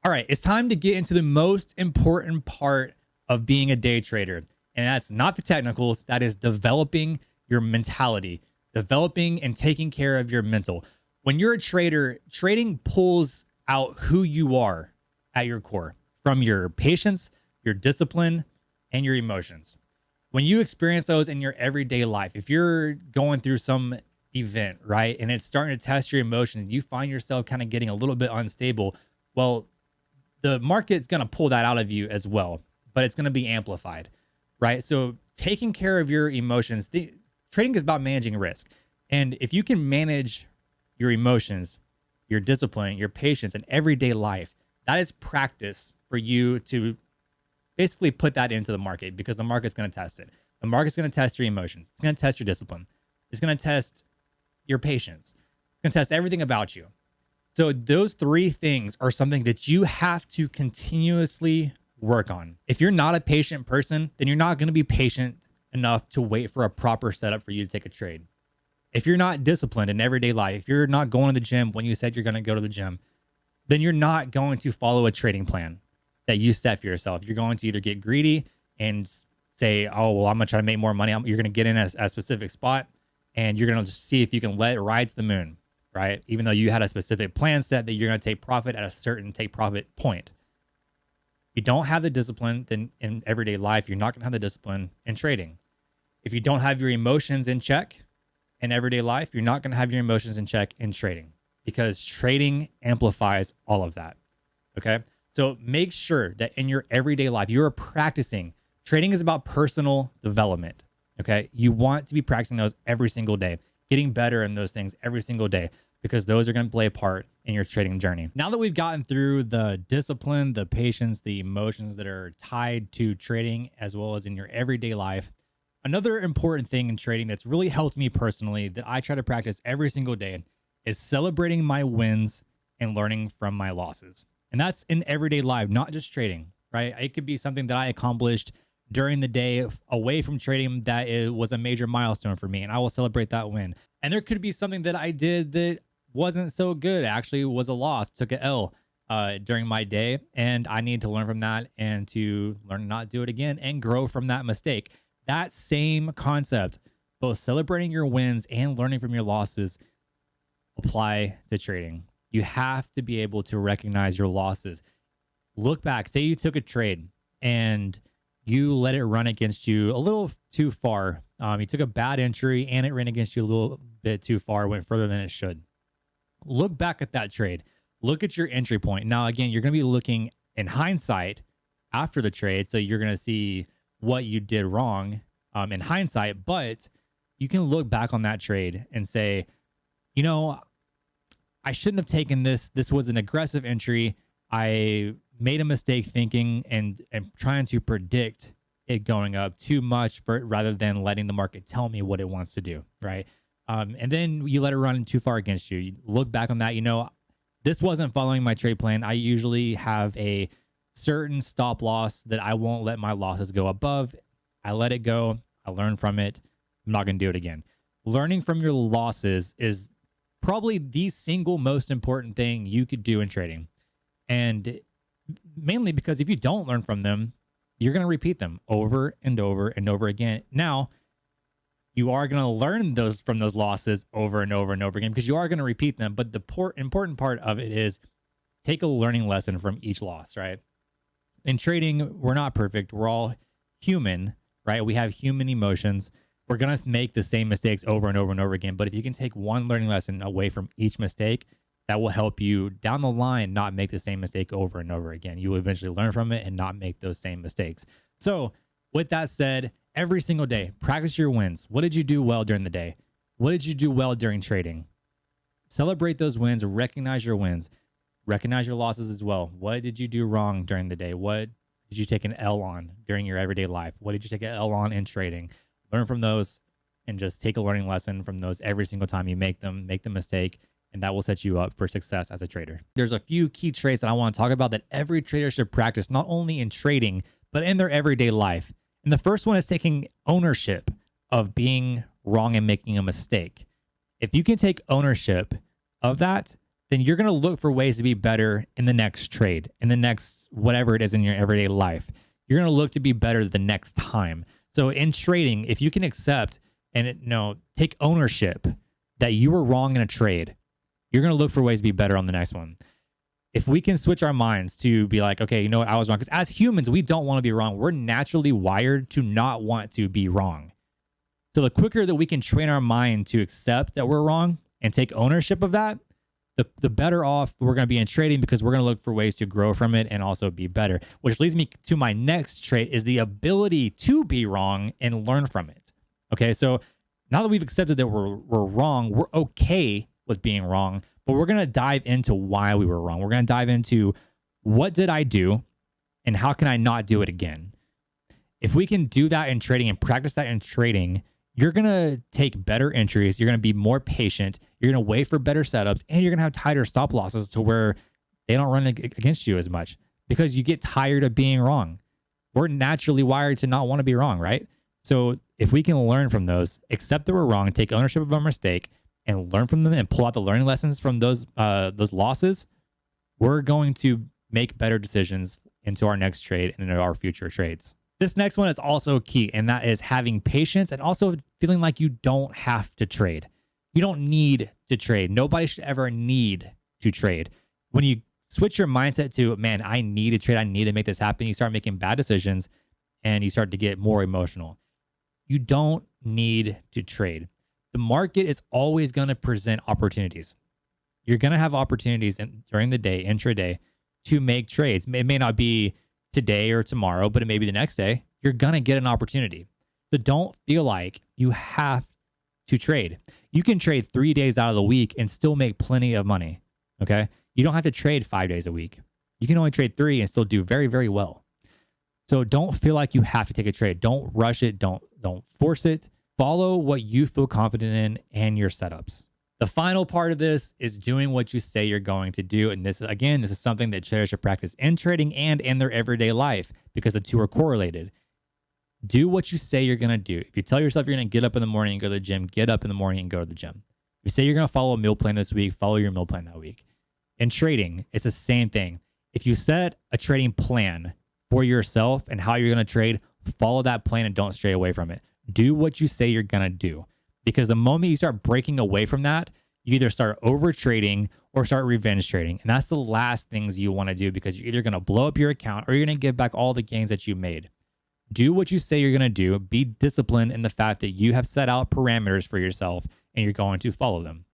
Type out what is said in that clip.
All right, it's time to get into the most important part of being a day trader. And that's not the technicals, that is developing your mentality, developing and taking care of your mental. When you're a trader, trading pulls out who you are at your core from your patience, your discipline, and your emotions. When you experience those in your everyday life, if you're going through some event, right, and it's starting to test your emotions, you find yourself kind of getting a little bit unstable, well, the market's going to pull that out of you as well, but it's going to be amplified, right? So taking care of your emotions, trading is about managing risk. And if you can manage your emotions, your discipline, your patience in everyday life, that is practice for you to basically put that into the market, because the market's going to test it. The market's going to test your emotions. It's going to test your discipline. It's going to test your patience. It's going to test everything about you. So those three things are something that you have to continuously work on. If you're not a patient person, then you're not going to be patient enough to wait for a proper setup for you to take a trade. If you're not disciplined in everyday life, if you're not going to the gym when you said you're going to go to the gym, then you're not going to follow a trading plan that you set for yourself. You're going to either get greedy and say, oh, well, I'm going to try to make more money. You're going to get in at a specific spot and you're going to just see if you can let it ride to the moon, right? Even though you had a specific plan set that you're going to take profit at a certain take profit point. If you don't have the discipline, then in everyday life, you're not going to have the discipline in trading. If you don't have your emotions in check in everyday life, you're not going to have your emotions in check in trading, because trading amplifies all of that. Okay. So make sure that in your everyday life, you're practicing. Trading is about personal development. Okay. You want to be practicing those every single day, getting better in those things every single day, because those are going to play a part in your trading journey. Now that we've gotten through the discipline, the patience, the emotions that are tied to trading, as well as in your everyday life, another important thing in trading that's really helped me personally, that I try to practice every single day, is celebrating my wins and learning from my losses. And that's in everyday life, not just trading, right? It could be something that I accomplished during the day away from trading that it was a major milestone for me, and I will celebrate that win. And there could be something that I did that wasn't so good, actually was a loss, took an L during my day, and I need to learn from that and to learn to not do it again and grow from that mistake. That same concept, both celebrating your wins and learning from your losses, apply to trading. You have to be able to recognize your losses. Look back, say you took a trade and you let it run against you a little too far. You took a bad entry and it ran against you a little bit too far, went further than it should. Look back at that trade. Look at your entry point. Now, again, you're going to be looking in hindsight after the trade. So you're going to see what you did wrong in hindsight, but you can look back on that trade and say, you know, I shouldn't have taken this. This was an aggressive entry. I made a mistake thinking and trying to predict it going up too much rather than letting the market tell me what it wants to do, right? And then you let it run too far against you. You look back on that, you know, this wasn't following my trade plan. I usually have a certain stop loss that I won't let my losses go above. I let it go. I learn from it. I'm not going to do it again. Learning from your losses is probably the single most important thing you could do in trading. And mainly because if you don't learn from them, you're going to repeat them over and over and over again. Now, you are going to learn from those losses over and over and over again, because you are going to repeat them. But the important part of it is take a learning lesson from each loss, right? In trading, we're not perfect. We're all human, right? We have human emotions. We're going to make the same mistakes over and over and over again. But if you can take one learning lesson away from each mistake, that will help you down the line not make the same mistake over and over again. You will eventually learn from it and not make those same mistakes. So with that said, every single day, practice your wins. What did you do well during the day? What did you do well during trading? Celebrate those wins, recognize your wins, recognize your losses as well. What did you do wrong during the day? What did you take an L on during your everyday life? What did you take an L on in trading? Learn from those and just take a learning lesson from those every single time you make the mistake, and that will set you up for success as a trader. There's a few key traits that I want to talk about that every trader should practice, not only in trading, but in their everyday life. And the first one is taking ownership of being wrong and making a mistake. If you can take ownership of that, then you're going to look for ways to be better in the next trade, in the next whatever it is in your everyday life. You're going to look to be better the next time. So in trading, if you can accept and take ownership that you were wrong in a trade, you're going to look for ways to be better on the next one. If we can switch our minds to be like, okay, you know what, I was wrong. Because as humans, we don't want to be wrong. We're naturally wired to not want to be wrong. So the quicker that we can train our mind to accept that we're wrong and take ownership of that, the better off we're going to be in trading, because we're going to look for ways to grow from it and also be better. Which leads me to my next trait, is the ability to be wrong and learn from it. Okay, so now that we've accepted that we're wrong, we're okay with being wrong, but we're going to dive into why we were wrong. We're going to dive into what did I do and how can I not do it again? If we can do that in trading and practice that in trading, you're going to take better entries. You're going to be more patient. You're going to wait for better setups, and you're going to have tighter stop losses to where they don't run against you as much, because you get tired of being wrong. We're naturally wired to not want to be wrong, right? So if we can learn from those, accept that we're wrong, take ownership of our mistake, and learn from them and pull out the learning lessons from those losses, we're going to make better decisions into our next trade and into our future trades. This next one is also key, and that is having patience and also feeling like you don't have to trade. You don't need to trade. Nobody should ever need to trade. When you switch your mindset to, man, I need to trade, I need to make this happen, you start making bad decisions and you start to get more emotional. You don't need to trade. The market is always going to present opportunities. You're going to have opportunities during the day, intraday, to make trades. It may not be today or tomorrow, but it may be the next day. You're going to get an opportunity. So don't feel like you have to trade. You can trade 3 days out of the week and still make plenty of money. Okay. You don't have to trade 5 days a week. You can only trade 3 and still do very, very well. So don't feel like you have to take a trade. Don't rush it. Don't force it. Follow what you feel confident in and your setups. The final part of this is doing what you say you're going to do. And this is something that traders should practice in trading and in their everyday life, because the two are correlated. Do what you say you're going to do. If you tell yourself you're going to get up in the morning and go to the gym, get up in the morning and go to the gym. If you say you're going to follow a meal plan this week, follow your meal plan that week. In trading, it's the same thing. If you set a trading plan for yourself and how you're going to trade, follow that plan and don't stray away from it. Do what you say you're going to do. Because the moment you start breaking away from that, you either start over trading or start revenge trading. And that's the last things you want to do, because you're either going to blow up your account or you're going to give back all the gains that you made. Do what you say you're going to do. Be disciplined in the fact that you have set out parameters for yourself and you're going to follow them.